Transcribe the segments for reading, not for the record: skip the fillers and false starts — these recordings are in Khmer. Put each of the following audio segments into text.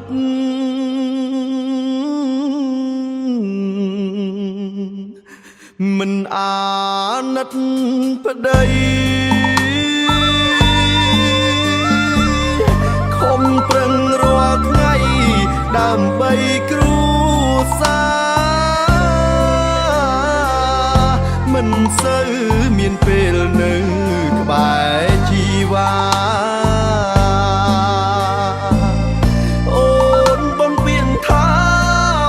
តមិនអាណិតប្តីខំប្រឹងរាល់ថ្ងៃដើម្បីគ្រួសារមិនសូវមានពេលនៅក្បែរជីវ៉ាអូនបងពៀនថា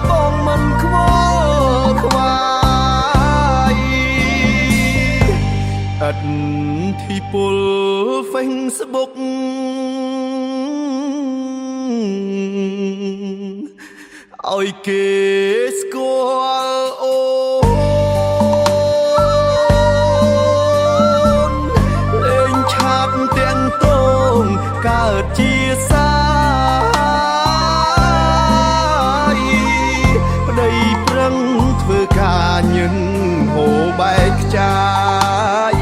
បងមិនខ្វល់ខ្វាយឥតធីពល Facebook ឲ្យគេស្គាល់អូនលេងឆាប់ទាំងតងកើតជាសាយប្តីប្រឹងធ្វើការញឹងហូរបែកខ្ចាយ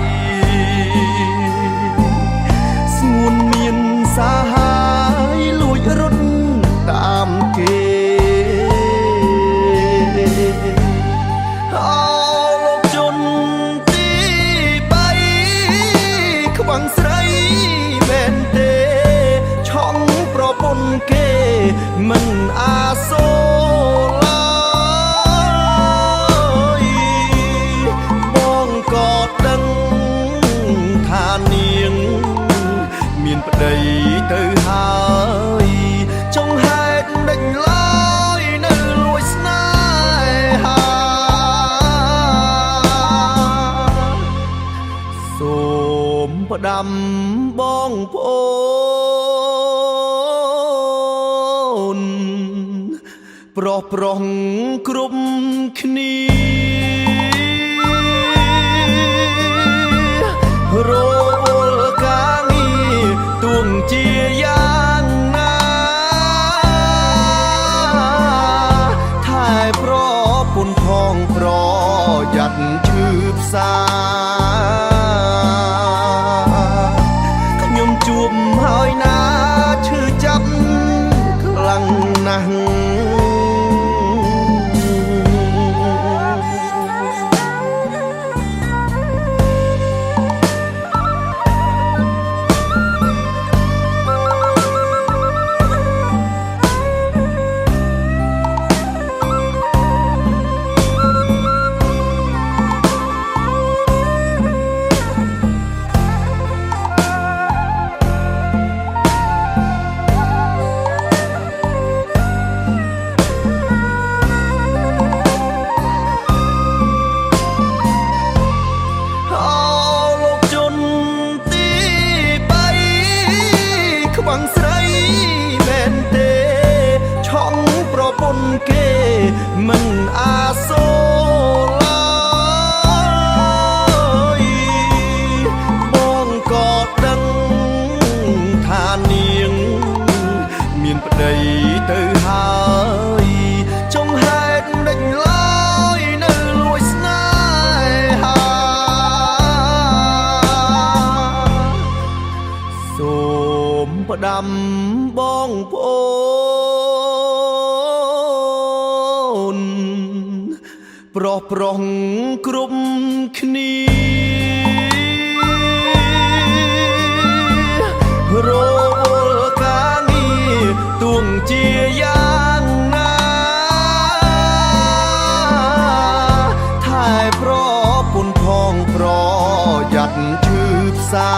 ស្ងួនមានសាហាយលួចរត់តាមគេគេមិនអាសូរឡើយបងក៏ដឹងថានាងមានប្តីទៅហើយចង់ហេតុដេញឡើយនៅលួចស្នេហាសូមផ្ដាំបងប្អូនប្រុសប្រុសគ្រប់គ្នារវល់ការងារទួងជាយ៉ាងណាថែប្រពន្ធផងប្រយ័ត្នឈឺផ្សាខ្ញុំជួបហើយណាឈឺចាប់ខ្លាំងណាស់គេមិនអាសូរឡើយបងក៏ដឹងថានាងមានប្តីទៅហើយចង់ហេតុដេញឡើយនៅលួចស្នេហាសូមផ្ដាំបងប្អូនប្រុសប្រុសគ្រប់គ្នារវល់ការងារទួងជាយ៉ាងណាថែប្រពន្ធផងប្រយ័ត្នឈឺផ្សា